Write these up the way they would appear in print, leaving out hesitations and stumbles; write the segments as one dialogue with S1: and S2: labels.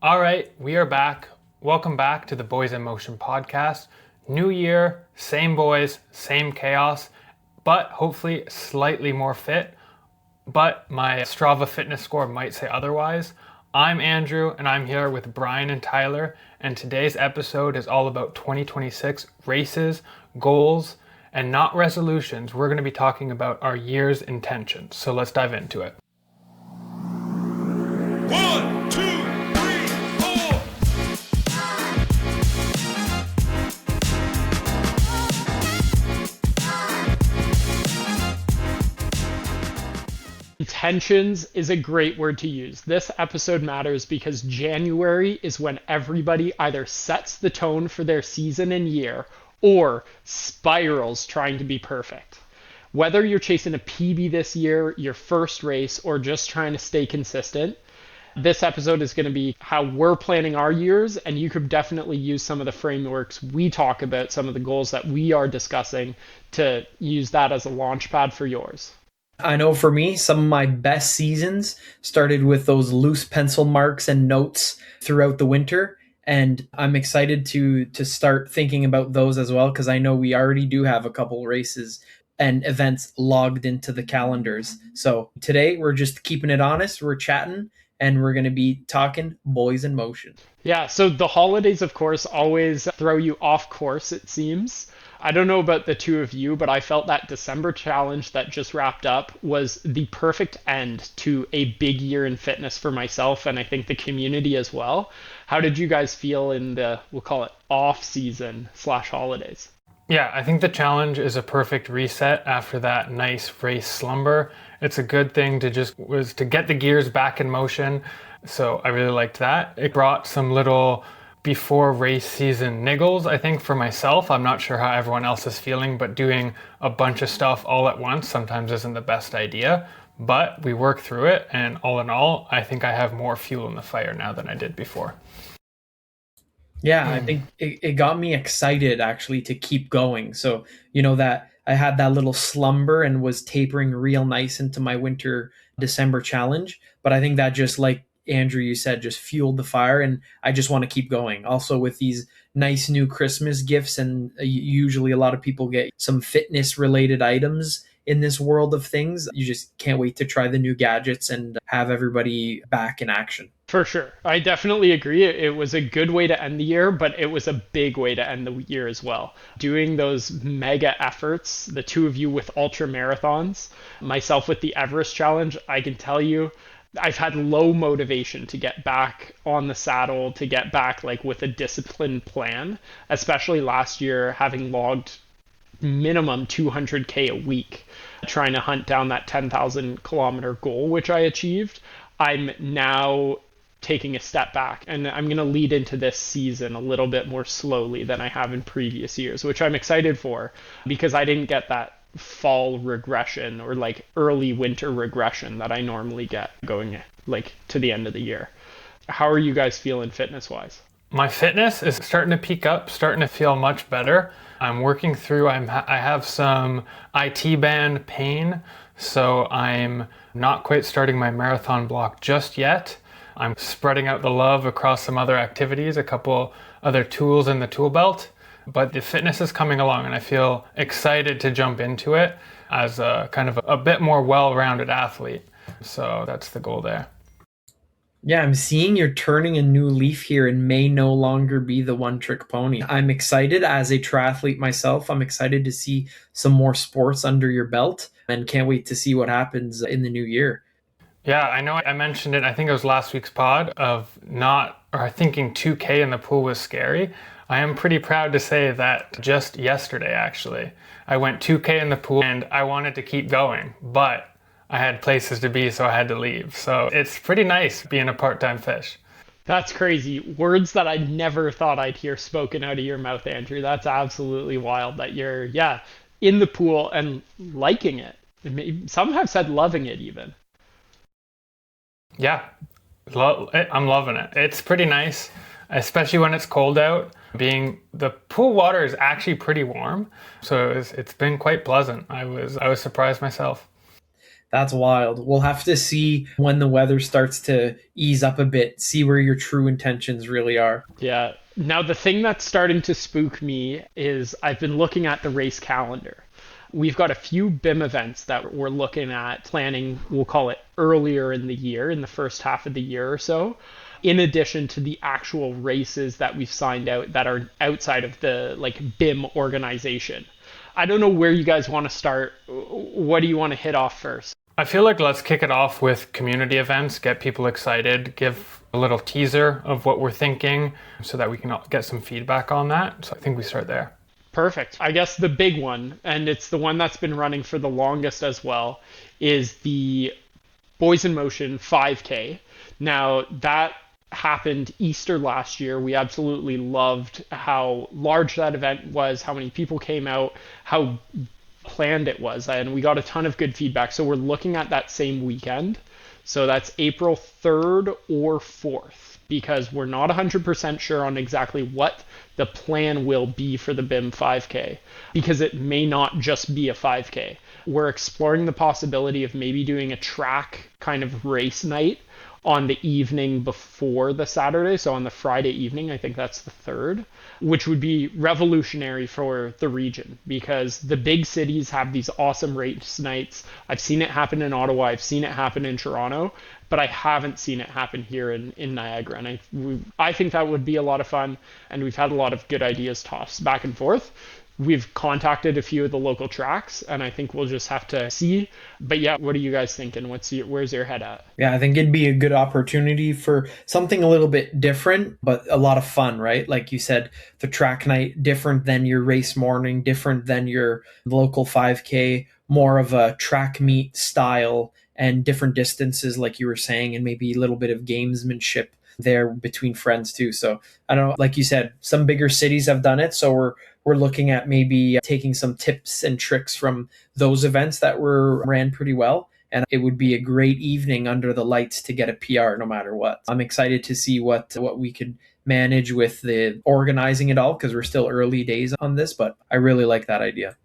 S1: All right, we are back. Welcome back to the Boys in Motion podcast. New year, same boys, same chaos, but hopefully slightly more fit. But my Strava fitness score might say otherwise. I'm Andrew, and I'm here with Brian and Tyler, and today's episode is all about 2026 races, goals, and not resolutions. We're going to be talking about our year's intentions. So let's dive into it.
S2: 1, 2, 3, 4.
S3: Intentions is a great word to use. This episode matters because January is when everybody either sets the tone for their season and year or spirals trying to be perfect. Whether you're chasing a PB this year, your first race, or just trying to stay consistent, this episode is going to be how we're planning our years, and you could definitely use some of the frameworks we talk about, some of the goals that we are discussing, to use that as a launch pad for yours.
S4: I know for me, some of my best seasons started with those loose pencil marks and notes throughout the winter. And I'm excited to start thinking about those as well, because I know we already do have a couple races and events logged into the calendars. So today we're just keeping it honest. We're chatting and we're going to be talking boys in motion.
S3: Yeah, so the holidays, of course, always throw you off course, it seems. I don't know about the two of you, but I felt that December challenge that just wrapped up was the perfect end to a big year in fitness for myself, and I think the community as well. How did you guys feel in the, we'll call it, off-season/holidays?
S1: Yeah, I think the challenge is a perfect reset after that nice race slumber. It's a good thing to get the gears back in motion. So I really liked that. It brought some little before race season niggles, I think, for myself. I'm not sure how everyone else is feeling, but doing a bunch of stuff all at once sometimes isn't the best idea. But we work through it, and all in all, I think I have more fuel in the fire now than I did before.
S4: Yeah, I think it got me excited actually to keep going. So, that I had that little slumber and was tapering real nice into my winter December challenge. But I think that just, like Andrew, you said, just fueled the fire, and I just want to keep going. Also with these nice new Christmas gifts, and usually a lot of people get some fitness related items in this world of things. You just can't wait to try the new gadgets and have everybody back in action.
S3: For sure. I definitely agree. It was a good way to end the year, but it was a big way to end the year as well. Doing those mega efforts, the two of you with ultra marathons, myself with the Everest challenge, I can tell you, I've had low motivation to get back on the saddle, to get back with a disciplined plan, especially last year having logged minimum 200K a week, trying to hunt down that 10,000 kilometer goal, which I achieved. I'm now taking a step back, and I'm going to lead into this season a little bit more slowly than I have in previous years, which I'm excited for because I didn't get that fall regression or early winter regression that I normally get going to the end of the year. How are you guys feeling fitness wise?
S1: My fitness is starting to peak up, starting to feel much better. I'm working through, I have some IT band pain, so I'm not quite starting my marathon block just yet. I'm spreading out the love across some other activities, a couple other tools in the tool belt, but the fitness is coming along and I feel excited to jump into it as a kind of a bit more well-rounded athlete. So that's the goal there.
S4: Yeah, I'm seeing you're turning a new leaf here and may no longer be the one-trick pony. I'm excited as a triathlete myself. I'm excited to see some more sports under your belt and can't wait to see what happens in the new year.
S1: Yeah, I know I mentioned it, I think it was last week's pod, of thinking 2K in the pool was scary. I am pretty proud to say that just yesterday, actually, I went 2K in the pool and I wanted to keep going, but I had places to be, so I had to leave. So it's pretty nice being a part-time fish.
S3: That's crazy. Words that I never thought I'd hear spoken out of your mouth, Andrew. That's absolutely wild that you're, in the pool and liking it. Some have said loving it even.
S1: Yeah, I'm loving it. It's pretty nice, especially when it's cold out. The pool water is actually pretty warm, so it's been quite pleasant. I was surprised myself.
S4: That's wild. We'll have to see when the weather starts to ease up a bit, see where your true intentions really are.
S3: Yeah. Now, the thing that's starting to spook me is I've been looking at the race calendar. We've got a few BIM events that we're looking at planning, we'll call it earlier in the year, in the first half of the year or so, in addition to the actual races that we've signed out that are outside of the like BIM organization. I don't know where you guys want to start. What do you want to hit off first?
S1: I feel like let's kick it off with community events, get people excited, give a little teaser of what we're thinking so that we can get some feedback on that. So I think we start there.
S3: Perfect. I guess the big one, and it's the one that's been running for the longest as well, is the Boys in Motion 5K. Now, that happened Easter last year. We absolutely loved how large that event was, how many people came out, how planned it was, and we got a ton of good feedback. So we're looking at that same weekend. So that's April 3rd or 4th, because we're not 100% sure on exactly what the plan will be for the BIM 5K, because it may not just be a 5K. We're exploring the possibility of maybe doing a track kind of race night on the evening before the Saturday. So on the Friday evening, I think that's the 3rd, which would be revolutionary for the region because the big cities have these awesome race nights. I've seen it happen in Ottawa. I've seen it happen in Toronto, but I haven't seen it happen here in Niagara. And I think that would be a lot of fun. And we've had a lot of good ideas tossed back and forth. We've contacted a few of the local tracks, and I think we'll just have to see. But yeah, what are you guys thinking? Where's your head at?
S4: Yeah, I think it'd be a good opportunity for something a little bit different, but a lot of fun, right? Like you said, the track night, different than your race morning, different than your local 5K, more of a track meet style and different distances, like you were saying, and maybe a little bit of gamesmanship there between friends too. So I don't know, like you said, some bigger cities have done it. So we're looking at maybe taking some tips and tricks from those events that were ran pretty well. And it would be a great evening under the lights to get a PR no matter what. I'm excited to see what we could manage with the organizing it all because we're still early days on this, but I really like that idea.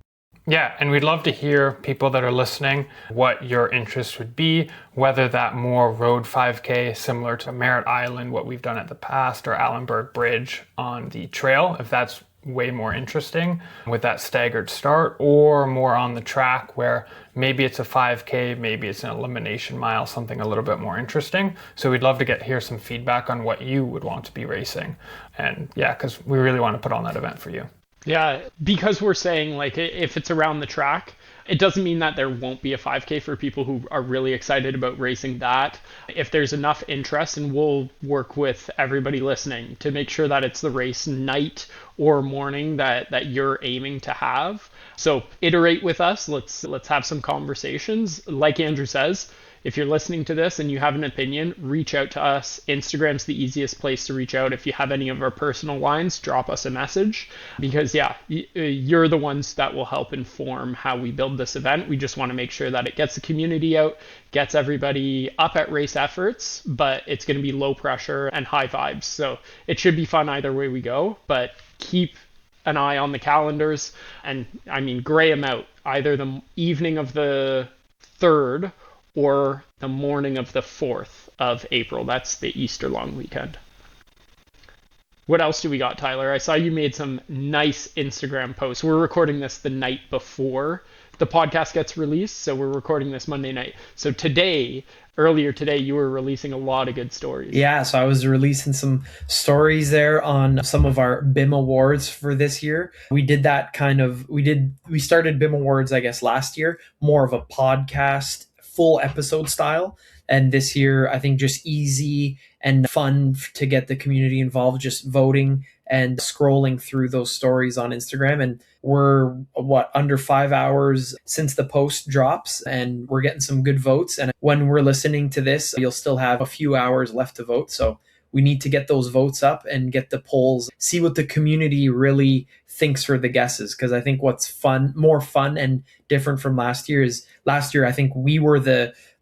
S1: Yeah, and we'd love to hear people that are listening what your interest would be, whether that more road 5K similar to Merritt Island, what we've done at the past, or Allenberg Bridge on the trail, if that's way more interesting with that staggered start, or more on the track where maybe it's a 5K, maybe it's an elimination mile, something a little bit more interesting. So we'd love to hear some feedback on what you would want to be racing. And yeah, because we really want to put on that event for you.
S3: Yeah, because we're saying like if it's around the track, it doesn't mean that there won't be a 5K for people who are really excited about racing that. If there's enough interest, and we'll work with everybody listening to make sure that it's the race night or morning that you're aiming to have. So iterate with us. Let's have some conversations. Like Andrew says, if you're listening to this and you have an opinion, reach out to us. Instagram's the easiest place to reach out. If you have any of our personal lines, drop us a message because yeah, you're the ones that will help inform how we build this event. We just want to make sure that it gets the community out, gets everybody up at race efforts, but it's going to be low pressure and high vibes. So it should be fun either way we go, but keep an eye on the calendars and gray them out either the evening of the 3rd or the morning of the 4th of April. That's the Easter long weekend. What else do we got, Tyler? I saw you made some nice Instagram posts. We're recording this the night before the podcast gets released, so we're recording this Monday night. So earlier today, you were releasing a lot of good stories.
S4: Yeah, so I was releasing some stories there on some of our BIM awards for this year. We did that we started BIM awards, I guess, last year, more of a podcast full episode style. And this year, I think just easy and fun to get the community involved, just voting and scrolling through those stories on Instagram. And we're under 5 hours since the post drops, and we're getting some good votes. And when we're listening to this, you'll still have a few hours left to vote. So we need to get those votes up and get the polls, see what the community really thinks for the guesses. Because I think what's more fun and different from last year is last year, I think we were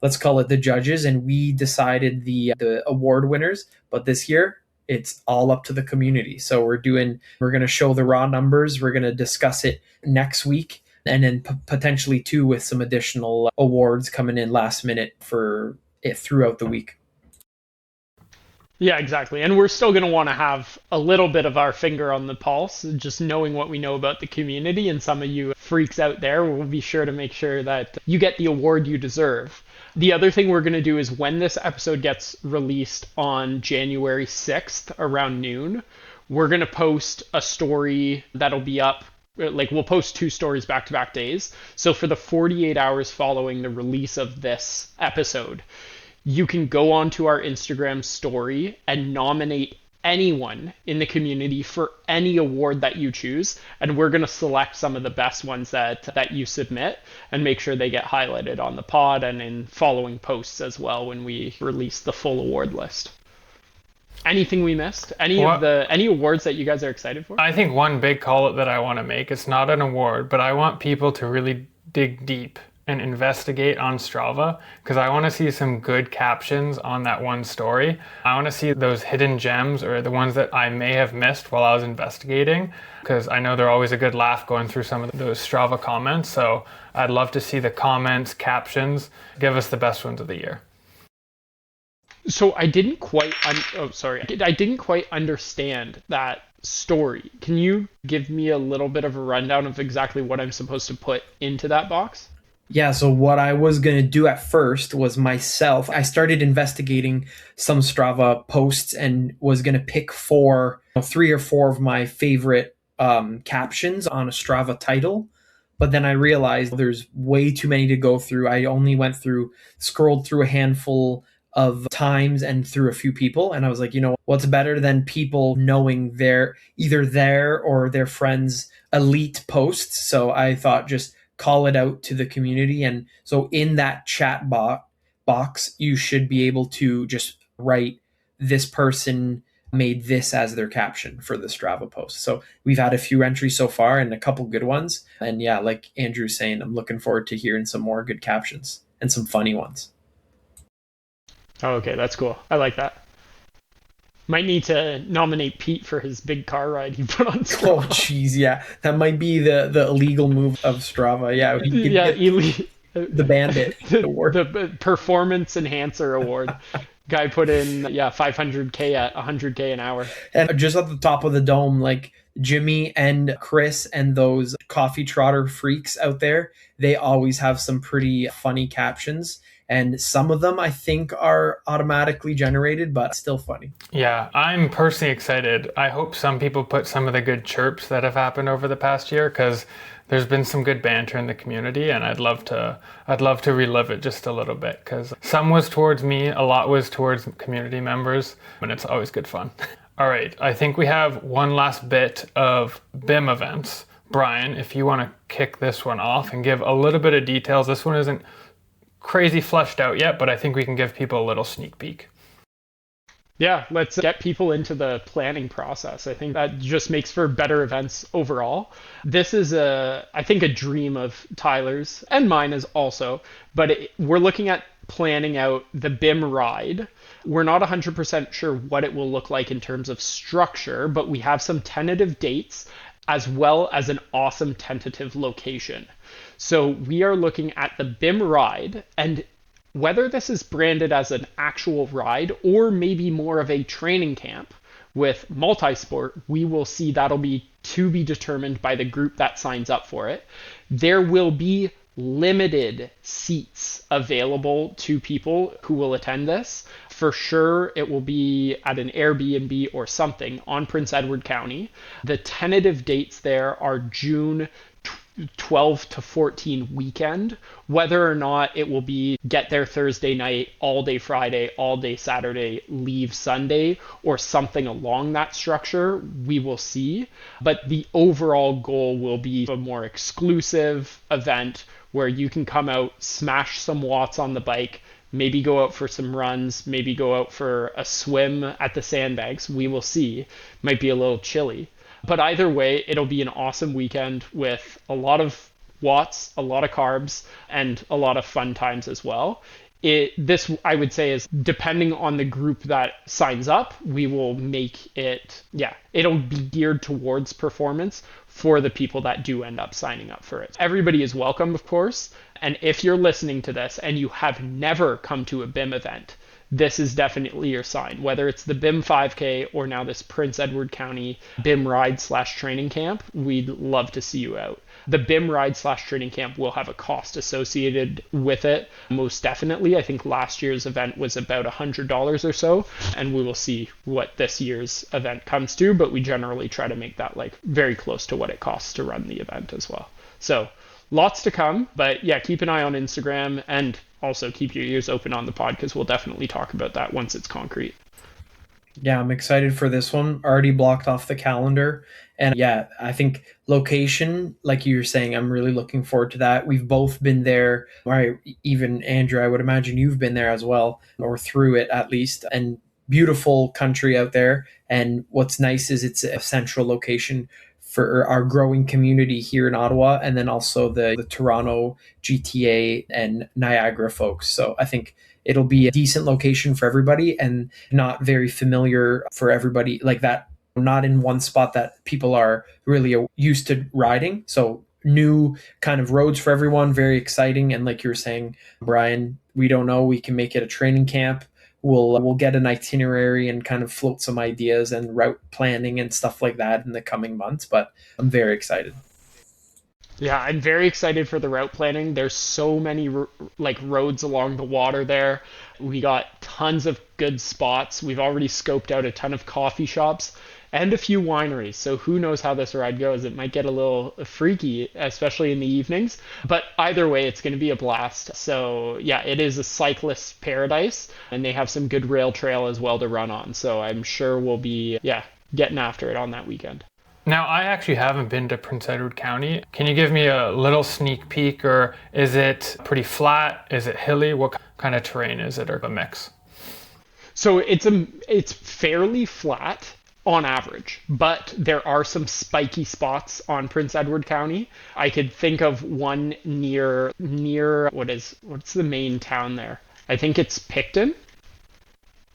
S4: let's call it the judges, and we decided the award winners. But this year, it's all up to the community. So we're going to show the raw numbers. We're going to discuss it next week And then potentially too with some additional awards coming in last minute for it throughout the week.
S3: Yeah, exactly. And we're still going to want to have a little bit of our finger on the pulse, just knowing what we know about the community. And some of you freaks out there, we'll be sure to make sure that you get the award you deserve. The other thing we're going to do is when this episode gets released on January 6th around noon, we're going to post a story that'll be up. Like we'll post 2 stories back-to-back days. So for the 48 hours following the release of this episode, you can go onto our Instagram story and nominate anyone in the community for any award that you choose. And we're going to select some of the best ones that you submit and make sure they get highlighted on the pod and in following posts as well when we release the full award list. Anything we missed? Any awards that you guys are excited for?
S1: I think one big call out that I want to make, it's not an award, but I want people to really dig deep and investigate on Strava, because I want to see some good captions on that one story. I want to see those hidden gems or the ones that I may have missed while I was investigating, because I know they're always a good laugh going through some of those Strava comments. So I'd love to see the comments, captions, give us the best ones of the year.
S3: So I didn't quite understand that story. Can you give me a little bit of a rundown of exactly what I'm supposed to put into that box?
S4: Yeah, so what I was going to do at first was myself. I started investigating some Strava posts and was going to pick 3 or 4 of my favorite captions on a Strava title. But then I realized there's way too many to go through. I only scrolled through a handful of times and through a few people. And I was like, what's better than people knowing either their or their friends' elite posts? So I thought just call it out to the community. And so in that chat box, you should be able to just write, this person made this as their caption for the Strava post. So we've had a few entries so far and a couple good ones. And yeah, like Andrew's saying, I'm looking forward to hearing some more good captions and some funny ones.
S3: Oh, okay, that's cool. I like that. Might need to nominate Pete for his big car ride he put on Strava.
S4: Oh, jeez, yeah. That might be the illegal move of Strava. Yeah, the bandit award.
S3: The performance enhancer award. Guy put in 500K at 100K an hour.
S4: And just at the top of the dome, like Jimmy and Chris and those coffee trotter freaks out there, they always have some pretty funny captions. And some of them I think are automatically generated, but still funny.
S1: Yeah, I'm personally excited. I hope some people put some of the good chirps that have happened over the past year, because there's been some good banter in the community, and I'd love to relive it just a little bit, because some was towards me, a lot was towards community members, and it's always good fun. All right, I think we have one last bit of BIM events. Brian, if you want to kick this one off and give a little bit of details. This one isn't crazy fleshed out yet, but I think we can give people a little sneak peek.
S3: Yeah, let's get people into the planning process. I think that just makes for better events overall. This is I think a dream of Tyler's and mine is also, but we're looking at planning out the BIM ride. We're not 100% sure what it will look like in terms of structure, but we have some tentative dates as well as an awesome tentative location. So we are looking at the BIM ride, and whether this is branded as an actual ride or maybe more of a training camp with multi-sport, we will see. That'll be to be determined by the group that signs up for it. There will be limited seats available to people who will attend this. For sure, it will be at an Airbnb or something on Prince Edward County. The tentative dates there are June 12 to 14 weekend. Whether or not it will be get there Thursday night, all day Friday, all day Saturday, leave Sunday, or something along that structure, we will see. But the overall goal will be a more exclusive event where you can come out, smash some watts on the bike, maybe go out for some runs, maybe go out for a swim at the sandbanks. We will see. Might be a little chilly. But either way, it'll be an awesome weekend with a lot of watts, a lot of carbs, and a lot of fun times as well. This, I would say, is depending on the group that signs up, we will make it, it'll be geared towards performance for the people that do end up signing up for it. Everybody is welcome, of course. And if you're listening to this and you have never come to a BIM event, this is definitely your sign. Whether it's the BIM 5K or now this Prince Edward County BIM ride/training camp, we'd love to see you out. The BIM ride/training camp will have a cost associated with it, most definitely. I think last year's event was about $100 or so, and we will see what this year's event comes to, but we generally try to make that like very close to what it costs to run the event as well. So lots to come, but yeah, keep an eye on Instagram and also keep your ears open on the pod because we'll definitely talk about that once it's concrete.
S4: Yeah, I'm excited for this one. Already blocked off the calendar. And yeah, I think location, like you were saying, I'm really looking forward to that. We've both been there. Right, even Andrew, I would imagine you've been there as well, or through it at least. And beautiful country out there. And what's nice is it's a central location for our growing community here in Ottawa, and then also the Toronto, GTA, and Niagara folks. So I think it'll be a decent location for everybody and not very familiar for everybody like that. Not in one spot that people are really used to riding. So new kind of roads for everyone, very exciting. And like you were saying, Brian, we don't know, we can make it a training camp. We'll get an itinerary and kind of float some ideas and route planning and stuff like that in the coming months. But I'm very excited.
S3: Yeah, I'm very excited for the route planning. There's so many like roads along the water there. We got tons of good spots. We've already scoped out a ton of coffee shops and a few wineries. So who knows how this ride goes? It might get a little freaky, especially in the evenings. But either way, it's going to be a blast. So yeah, it is a cyclist paradise, and they have some good rail trail as well to run on. So I'm sure we'll be getting after it on that weekend.
S1: Now, I actually haven't been to Prince Edward County. Can you give me a little sneak peek, or is it pretty flat? Is it hilly? What kind of terrain is it, or a mix?
S3: So it's fairly flat on average, but there are some spiky spots on Prince Edward County. I could think of one near what's the main town there? I think it's Picton.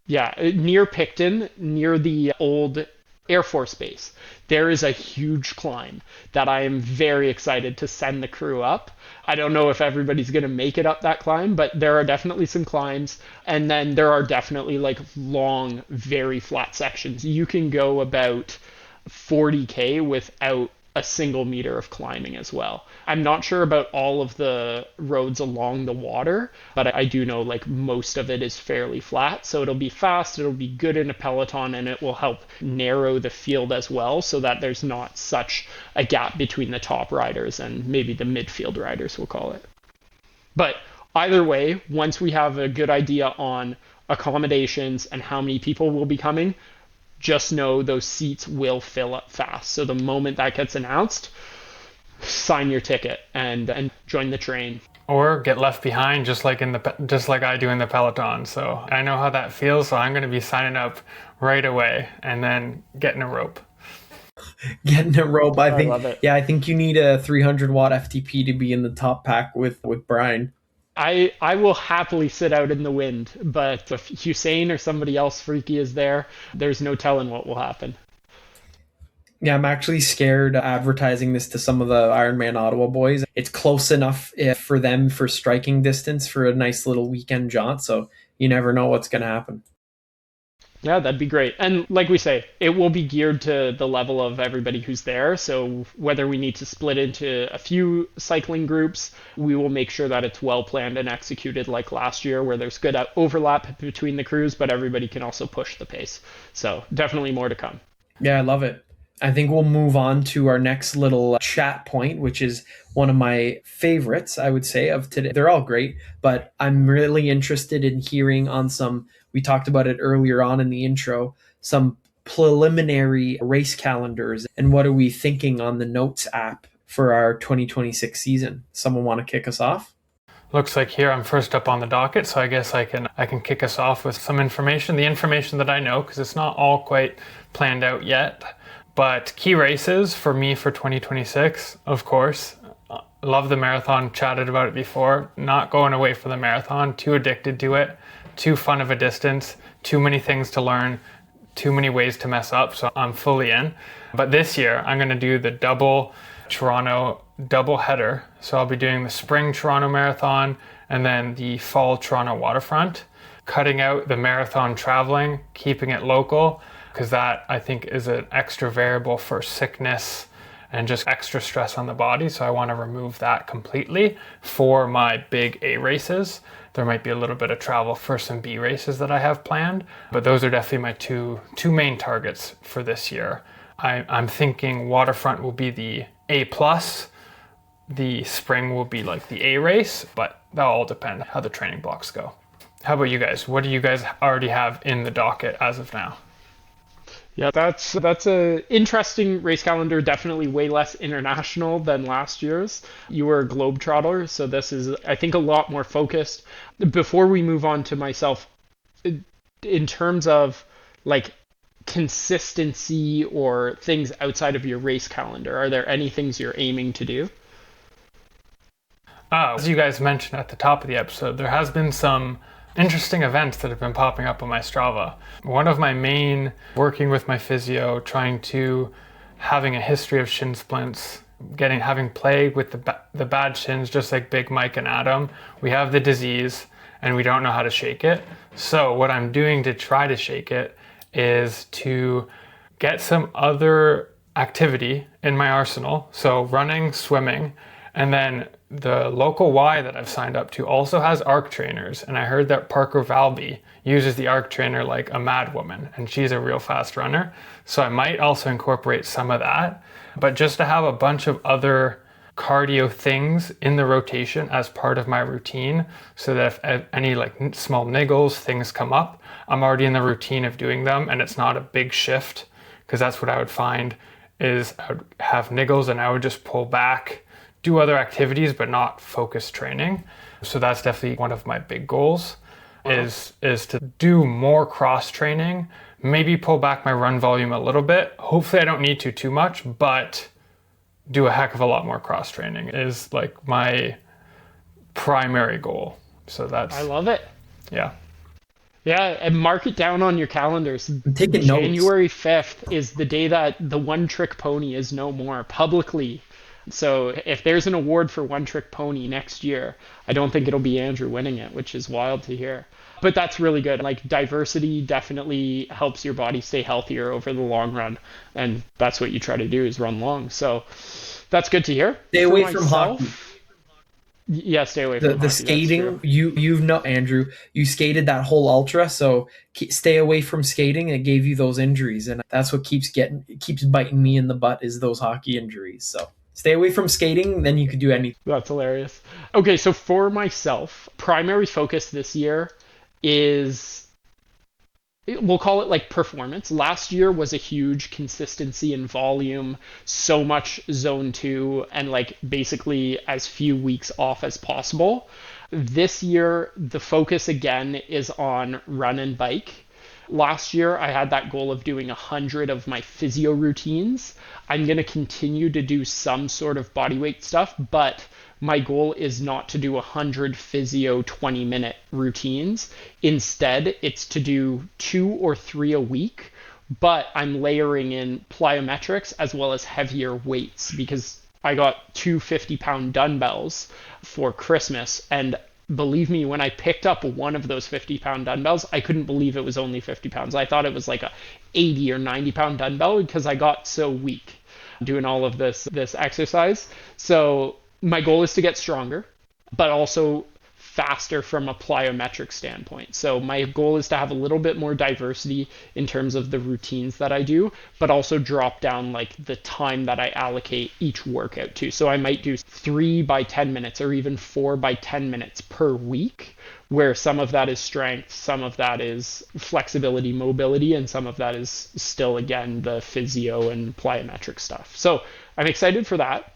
S3: Yeah, near Picton, near the old Air Force Base. There is a huge climb that I am very excited to send the crew up. I don't know if everybody's going to make it up that climb, but there are definitely some climbs. And then there are definitely like long, very flat sections. You can go about 40K without a single meter of climbing as well. I'm not sure about all of the roads along the water, but I do know like most of it is fairly flat. So it'll be fast, it'll be good in a peloton, and it will help narrow the field as well so that there's not such a gap between the top riders and maybe the midfield riders, we'll call it. But either way, once we have a good idea on accommodations and how many people will be coming, just know those seats will fill up fast. So the moment that gets announced, sign your ticket and join the train.
S1: Or get left behind, just like I do in the peloton. So I know how that feels. So I'm going to be signing up right away and then getting a rope.
S4: Getting a rope, I think.
S3: Love it.
S4: Yeah, I think you need a 300 watt FTP to be in the top pack with Brian.
S3: I will happily sit out in the wind, but if Hussein or somebody else freaky is there, there's no telling what will happen.
S4: Yeah, I'm actually scared advertising this to some of the Ironman Ottawa boys. It's close enough for them for striking distance for a nice little weekend jaunt, so you never know what's going to happen.
S3: Yeah, that'd be great. And like we say, it will be geared to the level of everybody who's there. So whether we need to split into a few cycling groups, we will make sure that it's well planned and executed like last year, where there's good overlap between the crews, but everybody can also push the pace. So definitely more to come.
S4: Yeah, I love it. I think we'll move on to our next little chat point, which is one of my favorites, I would say, of today. They're all great, but I'm really interested in hearing on some, we talked about it earlier on in the intro, some preliminary race calendars and what are we thinking on the Notes app for our 2026 season. Someone want to kick us off?
S1: Looks like here I'm first up on the docket, so I guess I can kick us off with some information, the information that I know, because it's not all quite planned out yet. But key races for me for 2026, of course. Love the marathon, chatted about it before. Not going away from the marathon, too addicted to it, too fun of a distance, too many things to learn, too many ways to mess up, so I'm fully in. But this year, I'm going to do the double Toronto double header. So I'll be doing the spring Toronto Marathon and then the fall Toronto Waterfront, cutting out the marathon traveling, keeping it local, because that I think is an extra variable for sickness and just extra stress on the body. So I want to remove that completely for my big A races. There might be a little bit of travel for some B races that I have planned, but those are definitely my two main targets for this year. I'm thinking Waterfront will be the A+, the spring will be like the A race, but that'll all depend how the training blocks go. How about you guys? What do you guys already have in the docket as of now?
S3: Yeah, that's a interesting race calendar. Definitely way less international than last year's. You were a globetrotter, so this is, I think, a lot more focused. Before we move on to myself, in terms of like consistency or things outside of your race calendar, are there any things you're aiming to do?
S1: As you guys mentioned at the top of the episode, there has been some interesting events that have been popping up on my Strava. One of my main, working with my physio, having a history of shin splints, having played with the bad shins, just like Big Mike and Adam. We have the disease and we don't know how to shake it. So what I'm doing to try to shake it is to get some other activity in my arsenal. So running, swimming, and then the local Y that I've signed up to also has ARC trainers, and I heard that Parker Valby uses the ARC trainer like a mad woman, and she's a real fast runner. So I might also incorporate some of that, but just to have a bunch of other cardio things in the rotation as part of my routine, so that if any like small niggles, things come up, I'm already in the routine of doing them, and it's not a big shift, because that's what I would find is I would have niggles and I would just pull back, do other activities, but not focused training. So that's definitely one of my big goals, is to do more cross training, maybe pull back my run volume a little bit. Hopefully I don't need to too much, but do a heck of a lot more cross training is like my primary goal. So that's,
S3: I love it.
S1: yeah.
S3: Yeah, and mark it down on your calendars.
S4: I'm taking notes.
S3: January 5th is the day that the One Trick Pony is no more publicly. So if there's an award for One Trick Pony next year, I don't think it'll be Andrew winning it, which is wild to hear. But that's really good. Like, diversity definitely helps your body stay healthier over the long run. And that's what you try to do, is run long. So that's good to hear.
S4: Stay away from hockey.
S3: Yeah, stay away from
S4: the
S3: hockey,
S4: skating. You've know, Andrew, you skated that whole ultra, so stay away from skating. It gave you those injuries, and that's what keeps biting me in the butt, is those hockey injuries. So stay away from skating, then you could do anything.
S3: That's hilarious. Okay, so for myself, primary focus this year is, we'll call it like performance. Last year was a huge consistency in volume, so much zone 2, and like basically as few weeks off as possible. This year, the focus again is on run and bike. Last year, I had that goal of doing 100 of my physio routines. I'm going to continue to do some sort of bodyweight stuff, but my goal is not to do 100 physio 20-minute routines. Instead, it's to do 2 or 3 a week, but I'm layering in plyometrics as well as heavier weights, because I got 2 50-pound dumbbells for Christmas, and believe me, when I picked up one of those 50-pound dumbbells, I couldn't believe it was only 50 pounds. I thought it was like a 80 or 90-pound dumbbell, because I got so weak doing all of this exercise. So my goal is to get stronger, but also faster from a plyometric standpoint. So my goal is to have a little bit more diversity in terms of the routines that I do, but also drop down like the time that I allocate each workout to. So I might do 3 by 10 minutes or even 4 by 10 minutes per week, where some of that is strength, some of that is flexibility, mobility, and some of that is still, again, the physio and plyometric stuff. So I'm excited for that.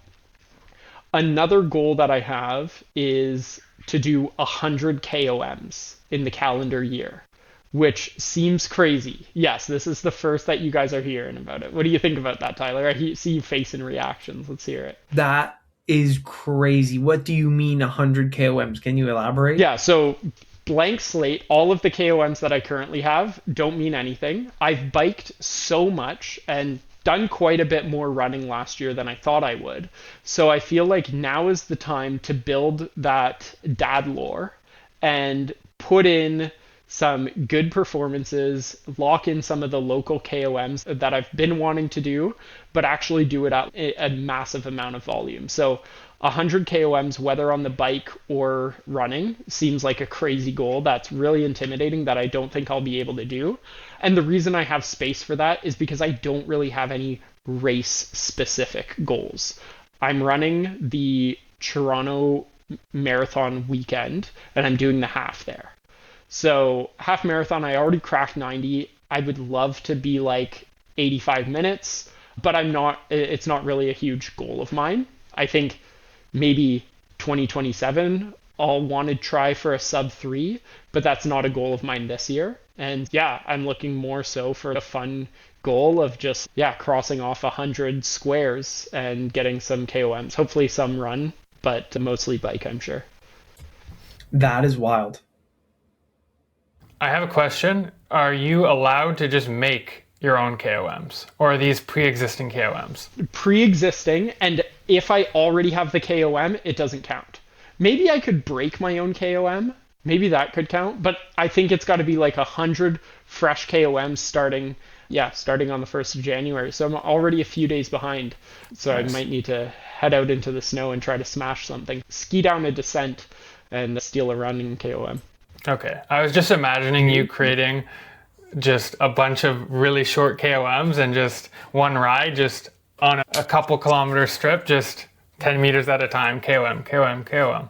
S3: Another goal that I have is to do 100 KOMs in the calendar year, which seems crazy. Yes, this is the first that you guys are hearing about it. What do you think about that, Tyler? I see you facing reactions. Let's hear it.
S4: That is crazy. What do you mean 100 KOMs? Can you elaborate?
S3: Yeah, so blank slate, all of the KOMs that I currently have don't mean anything. I've biked so much and done quite a bit more running last year than I thought I would. So I feel like now is the time to build that dad lore and put in some good performances, lock in some of the local KOMs that I've been wanting to do, but actually do it at a massive amount of volume. So 100 KOMs, whether on the bike or running, seems like a crazy goal. That's really intimidating that I don't think I'll be able to do. And the reason I have space for that is because I don't really have any race specific goals. I'm running the Toronto Marathon weekend and I'm doing the half there. So half marathon, I already cracked 90. I would love to be like 85 minutes, but it's not really a huge goal of mine. I think maybe 2027, I'll want to try for a sub 3, but that's not a goal of mine this year. And yeah, I'm looking more so for a fun goal of just, crossing off 100 squares and getting some KOMs, hopefully some run, but mostly bike, I'm sure.
S4: That is wild.
S1: I have a question. Are you allowed to just make your own KOMs, or are these pre-existing KOMs?
S3: Pre-existing, and if I already have the KOM, it doesn't count. Maybe I could break my own KOM. Maybe that could count, but I think it's got to be like 100 fresh KOMs starting on the 1st of January. So I'm already a few days behind. So nice. I might need to head out into the snow and try to smash something. Ski down a descent and steal a running KOM.
S1: Okay. I was just imagining you creating just a bunch of really short KOMs and just one ride, just on a couple kilometer strip, just 10 meters at a time, KOM, KOM, KOM.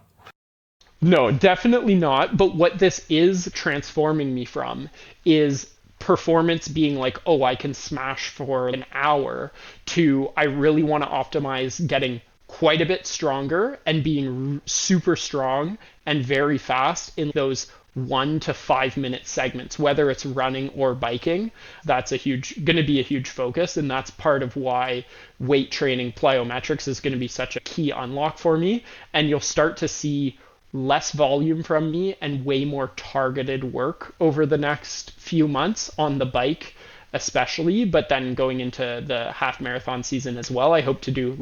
S3: No, definitely not. But what this is transforming me from is performance being like, oh, I can smash for an hour, to I really want to optimize getting quite a bit stronger and being super strong and very fast in those 1 to 5 minute segments, whether it's running or biking. That's going to be a huge focus. And that's part of why weight training plyometrics is going to be such a key unlock for me. And you'll start to see less volume from me and way more targeted work over the next few months on the bike, especially, but then going into the half marathon season as well. I hope to do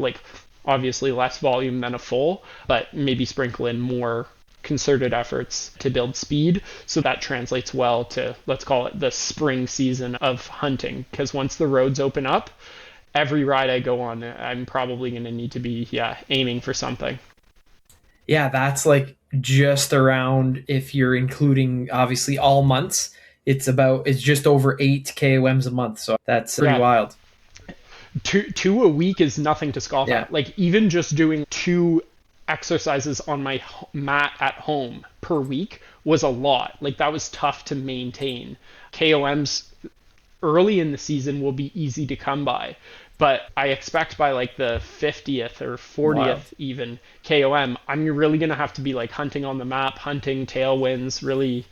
S3: obviously less volume than a full, but maybe sprinkle in more concerted efforts to build speed. So that translates well to, let's call it the spring season of hunting. Because once the roads open up, every ride I go on, I'm probably going to need to be, aiming for something.
S4: Yeah, that's just around, if you're including obviously all months, it's just over 8 KOMs a month. So that's pretty wild.
S3: Two a week is nothing to scoff at. Even just doing 2 exercises on my mat at home per week was a lot. That was tough to maintain. KOMs early in the season will be easy to come by, but I expect by the 50th or 40th even KOM, I'm really going to have to be hunting on the map, hunting tailwinds, really,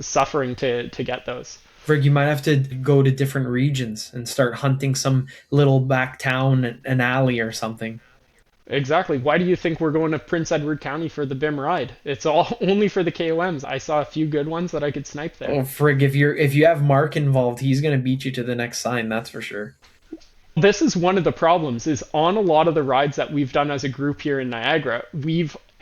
S3: suffering to get those.
S4: Frig, you might have to go to different regions and start hunting some little back town, an alley or something.
S3: Exactly. Why do you think we're going to Prince Edward County for the BIM ride? It's all only for the KOMs. I saw a few good ones that I could snipe there.
S4: Oh, frig, if you have Mark involved, he's going to beat you to the next sign, that's for sure.
S3: This is one of the problems, is on a lot of the rides that we've done as a group here in Niagara,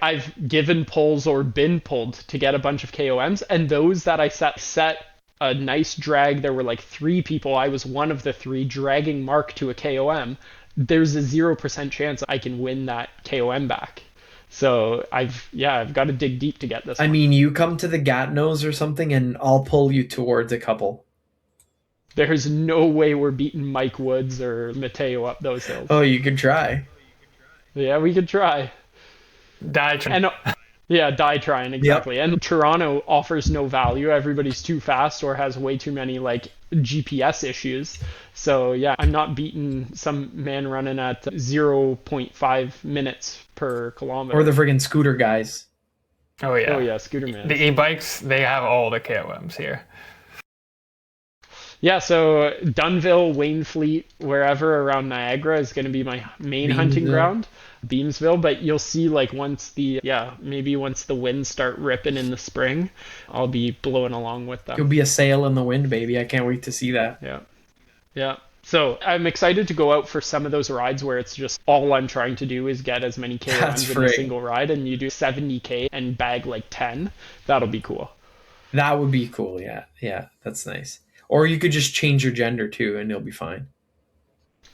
S3: I've given pulls or been pulled to get a bunch of KOMs, and those that I set a nice drag, there were 3 people, I was one of the 3 dragging Mark to a KOM. There's a 0% chance I can win that KOM back. So I've got to dig deep to get this.
S4: I mean, you come to the Gatineaus or something and I'll pull you towards a couple.
S3: There's no way we're beating Mike Woods or Mateo up those hills.
S4: Oh, you could try.
S3: Yeah, we could try.
S1: Die trying.
S3: Die trying, exactly. Yep. And Toronto offers no value. Everybody's too fast or has way too many GPS issues. So I'm not beating some man running at 0.5 minutes per kilometer.
S4: Or the friggin' scooter guys.
S1: Oh yeah,
S3: scooter man.
S1: The e-bikes, they have all the KOMs here.
S3: Yeah, so Dunnville, Wainfleet, wherever around Niagara is going to be my main hunting ground. Beamsville, but you'll see like maybe once the winds start ripping in the spring, I'll be blowing along with
S4: It'll
S3: them.
S4: be a sail in the wind, baby. I can't wait to see that.
S3: Yeah. Yeah. So I'm excited to go out for some of those rides where it's just all I'm trying to do is get as many
S4: That's
S3: KOMs in a
S4: free.
S3: single ride, and you do 70K and bag like 10. That'll be cool.
S4: That would be cool. Yeah. Yeah. That's nice. Or you could just change your gender too and you'll be fine.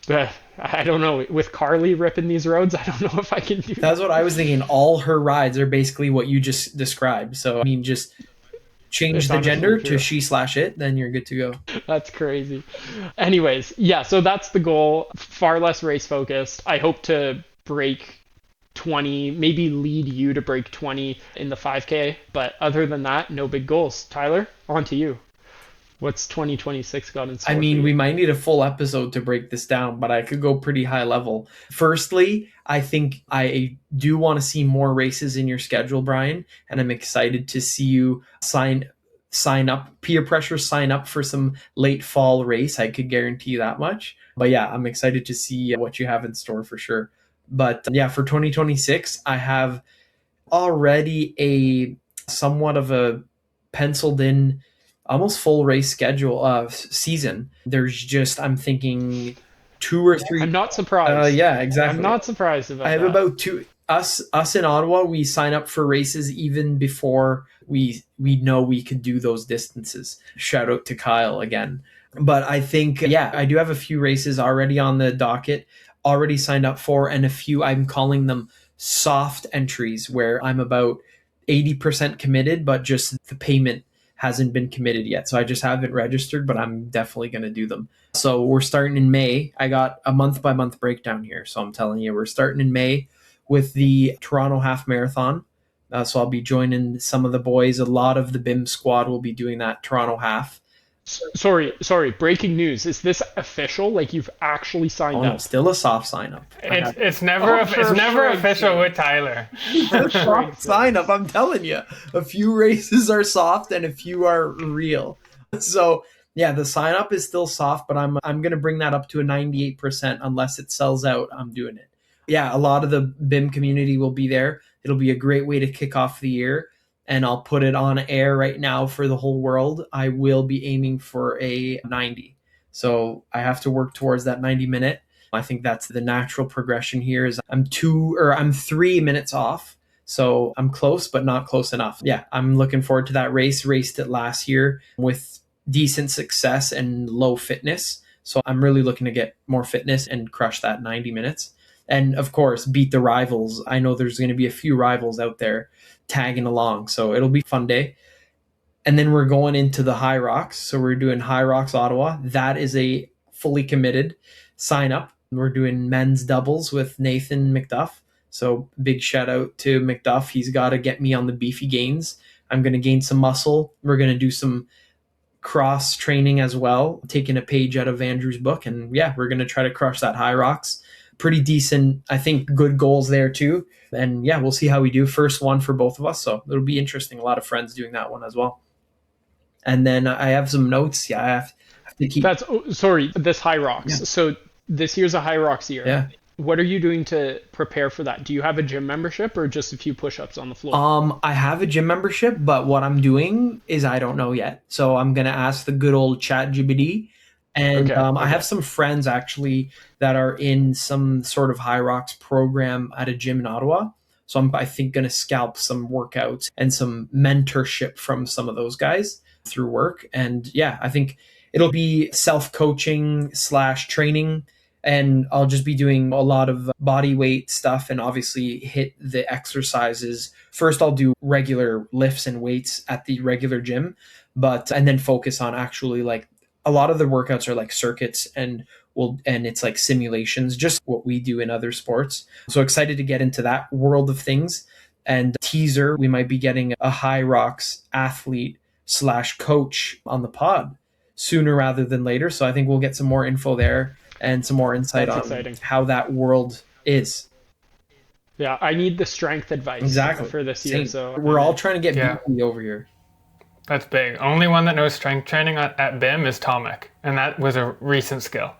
S3: I don't know. With Carly ripping these roads, I don't know if I can do
S4: That's
S3: that.
S4: what I was thinking. All her rides are basically what you just described. So, I mean, just change
S3: It's
S4: the
S3: honestly
S4: gender
S3: true.
S4: to she/it, then you're good to go.
S3: That's crazy. Anyways, yeah, so that's the goal. Far less race focused. I hope to break 20, maybe lead you to break 20 in the 5K. But other than that, no big goals. Tyler, on to you. What's 2026 got in store
S4: I
S3: for
S4: mean,
S3: you?
S4: we might need a full episode to break this down, but I could go pretty high level. Firstly, I think I do want to see more races in your schedule, Brian, and I'm excited to see you sign up, peer pressure, sign up for some late fall race. I could guarantee you that much. But yeah, I'm excited to see what you have in store for sure. But yeah, for 2026, I have already a somewhat of a penciled in almost full race schedule season. There's just, I'm thinking, two or three.
S3: I'm not surprised.
S4: Yeah,
S3: I'm
S4: exactly.
S3: not surprised
S4: I
S3: about
S4: have
S3: that.
S4: about two. Us in Ottawa, we sign up for races even before we know we could do those distances. Shout out to Kyle again. But I think, yeah, I do have a few races already on the docket, already signed up for, and a few, I'm calling them soft entries, where I'm about 80% committed, but just the payment hasn't been committed yet. So I just haven't registered, but I'm definitely going to do them. So we're starting in May. I got a month by month breakdown here. So I'm telling you, we're starting in May with the Toronto Half Marathon. So I'll be joining some of the boys. A lot of the BIM squad will be doing that Toronto Half.
S3: Sorry. Breaking news. Is this official? Like you've actually signed
S4: Oh no,
S3: up?
S4: still a soft sign up.
S1: It's never it's never official with Tyler.
S4: Soft sign up. I'm telling you, a few races are soft and a few are real. So yeah, the sign up is still soft, but I'm gonna bring that up to a 98% unless it sells out. I'm doing it. Yeah, a lot of the BIM community will be there. It'll be a great way to kick off the year, and I'll put it on air right now for the whole world. I will be aiming for a 90. So I have to work towards that 90 minute. I think that's the natural progression here is I'm 3 minutes off. So I'm close, but not close enough. Yeah, I'm looking forward to that race. Raced it last year with decent success and low fitness. So I'm really looking to get more fitness and crush that 90 minutes. And of course, beat the rivals. I know there's going to be a few rivals out there tagging along. So it'll be a fun day. And then we're going into the Hyrox. So we're doing Hyrox Ottawa. That is a fully committed sign up. We're doing men's doubles with Nathan McDuff. So big shout out to McDuff. He's got to get me on the beefy gains. I'm going to gain some muscle. We're going to do some cross training as well, taking a page out of Andrew's book. And yeah, we're going to try to crush that Hyrox. Pretty decent, I think, good goals there too. And yeah, we'll see how we do. First one for both of us. So it'll be interesting. A lot of friends doing that one as well. And then I have some notes. Yeah, I have to keep.
S3: This Hyrox.
S4: Yeah.
S3: So this year's a Hyrox year.
S4: Yeah.
S3: What are you doing to prepare for that? Do you have a gym membership or just a few push-ups on the floor?
S4: I have a gym membership, but what I'm doing is I don't know yet. So I'm gonna ask the good old Chat GBD. And I have some friends actually that are in some sort of Hyrox program at a gym in Ottawa. So I think, going to scalp some workouts and some mentorship from some of those guys through work. And yeah, I think it'll be self-coaching / training. And I'll just be doing a lot of body weight stuff and obviously hit the exercises. First, I'll do regular lifts and weights at the regular gym, and then focus on actually like a lot of the workouts are like circuits and it's like simulations, just what we do in other sports. So excited to get into that world of things. And teaser, we might be getting a Hyrox athlete / coach on the pod sooner rather than later. So I think we'll get some more info there and some more insight on how that world is.
S3: Yeah, I need the strength advice for this year. So
S4: we're all trying to get beefy over here.
S1: That's big. Only one that knows strength training at BIM is Tomek, and that was a recent skill.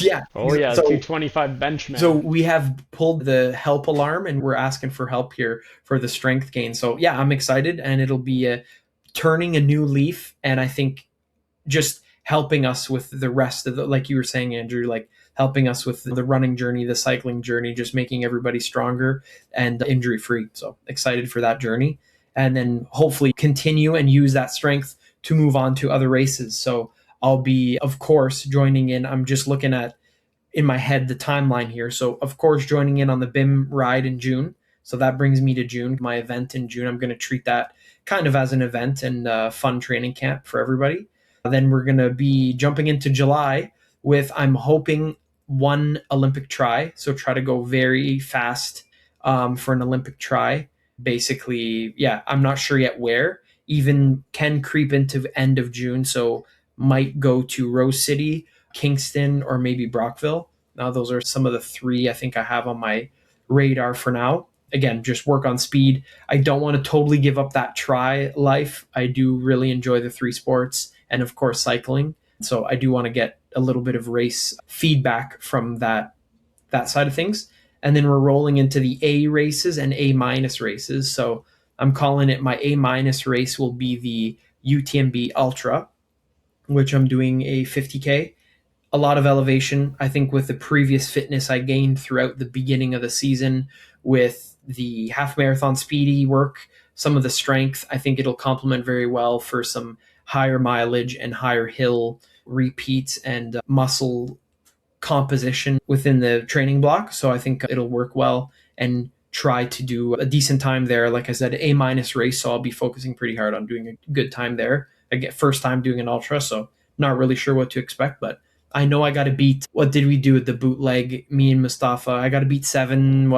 S4: Yeah.
S3: Oh yeah,
S4: So
S3: 225 bench
S4: so
S3: man.
S4: we have pulled the help alarm and we're asking for help here for the strength gain. So yeah, I'm excited, and it'll be turning a new leaf, and I think just helping us with the rest of the, like you were saying, Andrew, like helping us with the running journey, the cycling journey, just making everybody stronger and injury free. So excited for that journey, and then hopefully continue and use that strength to move on to other races. So I'll be, of course, joining in. I'm just looking at in my head the timeline here. So of course, joining in on the BIM ride in June. So that brings me to June, my event in June. I'm going to treat that kind of as an event and fun training camp for everybody. Then we're going to be jumping into July with, I'm hoping, one Olympic try. So try to go very fast for an Olympic try. Basically, yeah, I'm not sure yet where. Even can creep into end of June. So might go to Rose City, Kingston, or maybe Brockville. Now, those are some of the three I think I have on my radar for now. Again, just work on speed. I don't want to totally give up that try life. I do really enjoy the three sports and, of course, cycling. So I do want to get a little bit of race feedback from that side of things. And then we're rolling into the A races and A minus races. So I'm calling it, my A minus race will be the UTMB Ultra, which I'm doing a 50K, a lot of elevation. I think with the previous fitness I gained throughout the beginning of the season with the half marathon speedy work, some of the strength, I think it'll complement very well for some higher mileage and higher hill repeats and muscle composition within the training block. So I think it'll work well, and try to do a decent time there. Like I said, A minus race. So I'll be focusing pretty hard on doing a good time there. I get first time doing an ultra, so not really sure what to expect, but I know I got to beat, what did we do at the bootleg? Me and Mustafa, I got to beat 7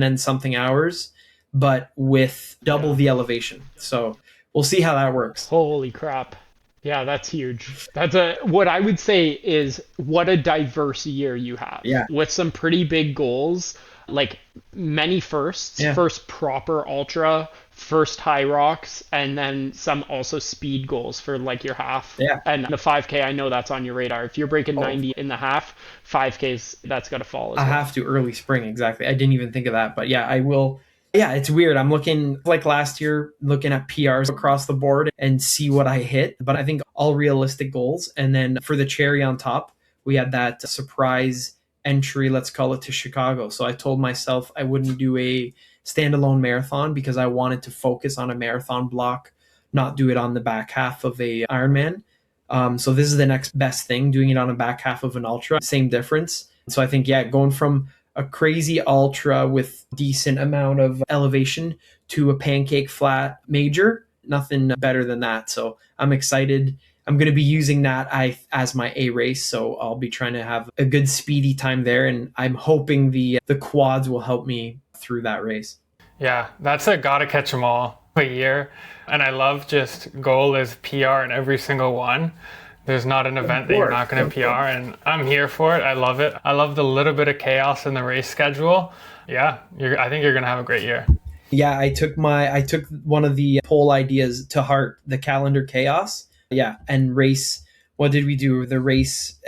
S4: and something hours, but with double the elevation. So we'll see how that works.
S3: Holy crap. Yeah, that's huge. That's a what I would say is what a diverse year you have
S4: Yeah.
S3: with some pretty big goals, like many firsts,
S4: Yeah.
S3: first proper ultra, first Hyrox, and then some also speed goals for like your half.
S4: Yeah.
S3: And the 5K, I know that's on your radar. If you're breaking
S4: Oh,
S3: 90 in the half, 5Ks, that's got to fall as
S4: I
S3: well.
S4: have to early spring, exactly. I didn't even think of that, but yeah, I will. Yeah, it's weird. I'm looking like last year, looking at PRs across the board and see what I hit. But I think all realistic goals. And then for the cherry on top, we had that surprise entry, let's call it, to Chicago. So I told myself I wouldn't do a standalone marathon because I wanted to focus on a marathon block, not do it on the back half of a Ironman. So this is the next best thing, doing it on a back half of an ultra, same difference. So I think, yeah, going from a crazy ultra with decent amount of elevation to a pancake flat major, nothing better than that. So I'm excited. I'm going to be using that as my A race. So I'll be trying to have a good speedy time there. And I'm hoping the quads will help me through that race.
S1: Yeah, that's a gotta catch 'em all a year. And I love just goal is PR in every single one. There's not an event that you're not going to PR, and I'm here for it. I love it. I love the little bit of chaos in the race schedule. Yeah, I think you're going to have a great year.
S4: Yeah, I took one of the poll ideas to heart, the calendar chaos. Yeah, and race. What did we do? The race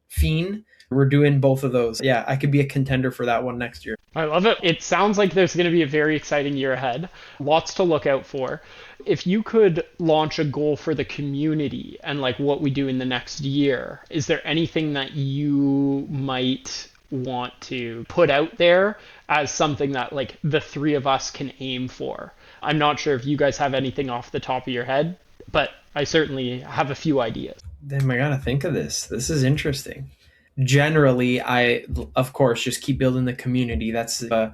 S4: fiend. We're doing both of those. Yeah, I could be a contender for that one next year.
S3: I love it. It sounds like there's going to be a very exciting year ahead. Lots to look out for. If you could launch a goal for the community and like what we do in the next year, is there anything that you might want to put out there as something that like the three of us can aim for? I'm not sure if you guys have anything off the top of your head, but I certainly have a few ideas.
S4: Then I gotta think of this. This is interesting. Generally, I, of course, just keep building the community. That's a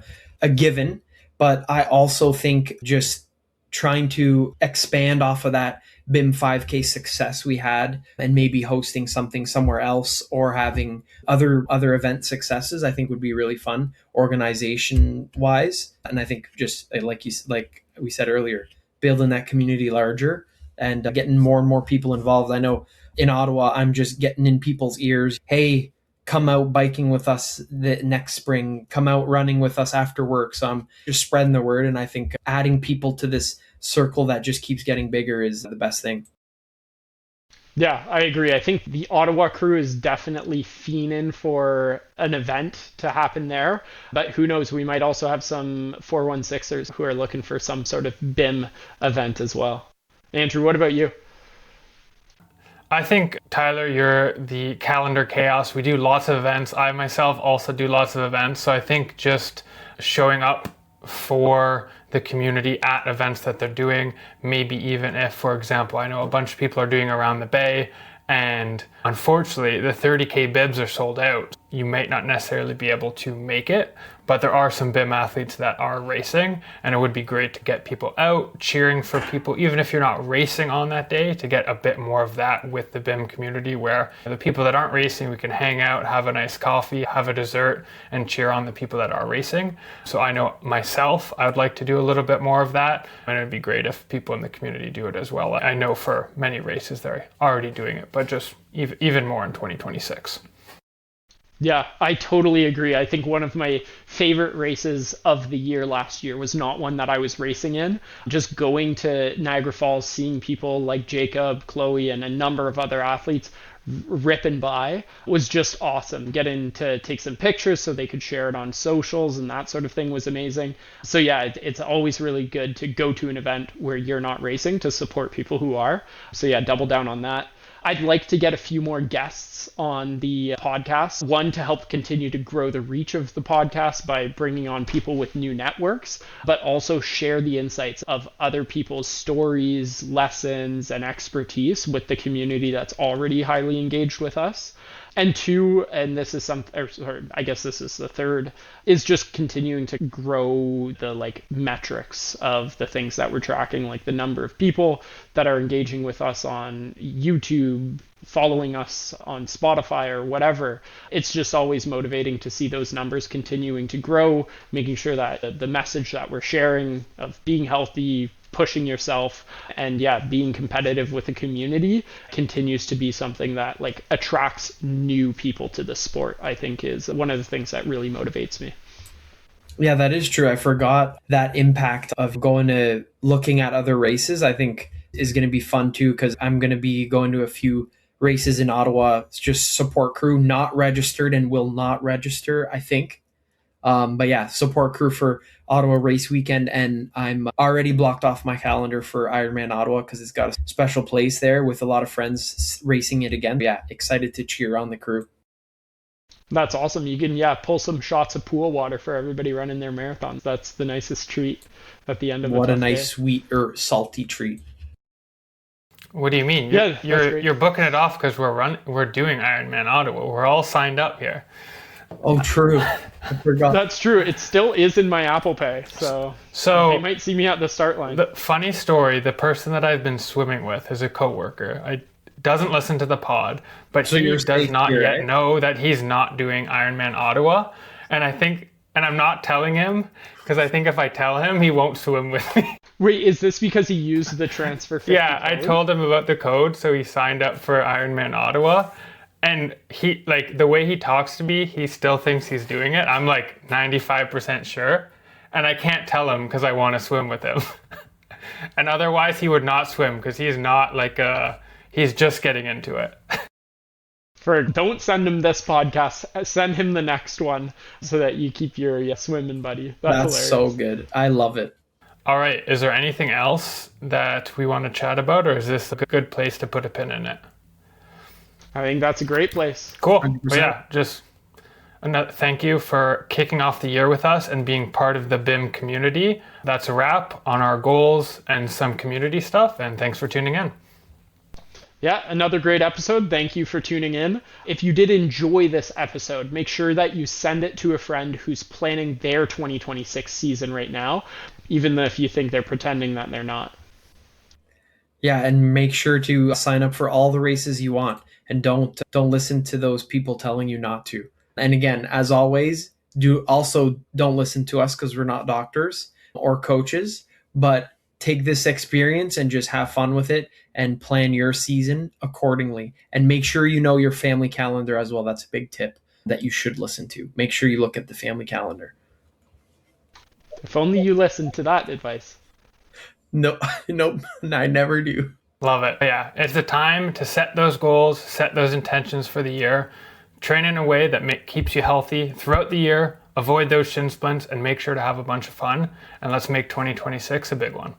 S4: given. But I also think just trying to expand off of that BIM 5K success we had, and maybe hosting something somewhere else or having other event successes, I think would be really fun organization wise. And I think just like we said earlier, building that community larger and getting more and more people involved. I know in Ottawa, I'm just getting in people's ears, hey, come out biking with us the next spring, come out running with us after work. So I'm just spreading the word. And I think adding people to this circle that just keeps getting bigger is the best thing.
S3: Yeah, I agree. I think the Ottawa crew is definitely fiending for an event to happen there. But who knows? We might also have some 416ers who are looking for some sort of BIM event as well. Andrew, what about you?
S1: I think, Tyler, you're the calendar chaos. We do lots of events. I myself also do lots of events. So I think just showing up for the community at events that they're doing, maybe even if, for example, I know a bunch of people are doing around the bay, and unfortunately the 30K bibs are sold out. You might not necessarily be able to make it, but there are some BIM athletes that are racing, and it would be great to get people out cheering for people, even if you're not racing on that day, to get a bit more of that with the BIM community, where the people that aren't racing, we can hang out, have a nice coffee, have a dessert, and cheer on the people that are racing. So I know myself, I would like to do a little bit more of that, and it'd be great if people in the community do it as well. I know for many races they're already doing it, but just even more in 2026.
S3: Yeah, I totally agree. I think one of my favorite races of the year last year was not one that I was racing in. Just going to Niagara Falls, seeing people like Jacob, Chloe, and a number of other athletes ripping by was just awesome. Getting to take some pictures so they could share it on socials and that sort of thing was amazing. So yeah, it's always really good to go to an event where you're not racing to support people who are. So yeah, double down on that. I'd like to get a few more guests on the podcast. One, to help continue to grow the reach of the podcast by bringing on people with new networks, but also share the insights of other people's stories, lessons, and expertise with the community that's already highly engaged with us. And two, and this is or I guess this is the third, is just continuing to grow the metrics of the things that we're tracking, like the number of people that are engaging with us on YouTube, following us on Spotify or whatever. It's just always motivating to see those numbers continuing to grow, making sure that the message that we're sharing of being healthy, pushing yourself, and yeah, being competitive with the community continues to be something that attracts new people to the sport. I think is one of the things that really motivates me.
S4: Yeah, that is true. I forgot that impact of going to looking at other races. I think is going to be fun too, because I'm going to be going to a few races in Ottawa. It's just support crew, not registered and will not register, I think. But yeah, support crew for Ottawa race weekend. And I'm already blocked off my calendar for Ironman Ottawa because it's got a special place there with a lot of friends racing it again. But yeah, excited to cheer on the crew.
S3: That's awesome. You can, yeah, pull some shots of pool water for everybody running their marathons. That's the nicest treat at the end of
S4: What
S3: a
S4: a nice
S3: day.
S4: sweet or salty treat.
S1: What do you mean? You're booking it off because we're doing Ironman Ottawa. We're all signed up here.
S4: Oh, true. I forgot.
S3: That's true. It still is in my Apple Pay, so they might see me at the start line.
S1: The funny story: the person that I've been swimming with is a coworker. Doesn't listen to the pod, but
S4: So
S1: he
S4: you're
S1: does
S4: safe
S1: not
S4: here,
S1: yet
S4: eh?
S1: know that he's not doing Ironman Ottawa. And I'm not telling him because I think if I tell him, he won't swim with me.
S3: Wait, is this because he used the transfer 50
S1: Yeah, I
S3: code?
S1: told him about the code, so he signed up for Ironman Ottawa. And he, the way he talks to me, he still thinks he's doing it. I'm 95% sure. And I can't tell him because I want to swim with him. And otherwise he would not swim because he's not he's just getting into it.
S3: Don't send him this podcast. Send him the next one so that you keep your swimming buddy. That's hilarious.
S4: so good. I love it.
S1: All right. Is there anything else that we want to chat about, or is this a good place to put a pin in it?
S3: I think that's a great place.
S1: Cool.
S4: 100%.
S1: But yeah, just thank you for kicking off the year with us and being part of the BIM community. That's a wrap on our goals and some community stuff. And thanks for tuning in.
S3: Yeah, another great episode. Thank you for tuning in. If you did enjoy this episode, make sure that you send it to a friend who's planning their 2026 season right now, even if you think they're pretending that they're not.
S4: Yeah, and make sure to sign up for all the races you want, and don't listen to those people telling you not to. And again, as always, don't listen to us because we're not doctors or coaches, but take this experience and just have fun with it and plan your season accordingly. And make sure you know your family calendar as well. That's a big tip that you should listen to. Make sure you look at the family calendar.
S3: If only you listened to that advice.
S4: No, nope, I never do.
S1: Love it. Yeah, it's the time to set those goals, set those intentions for the year, train in a way that keeps you healthy throughout the year, avoid those shin splints, and make sure to have a bunch of fun. And let's make 2026 a big one.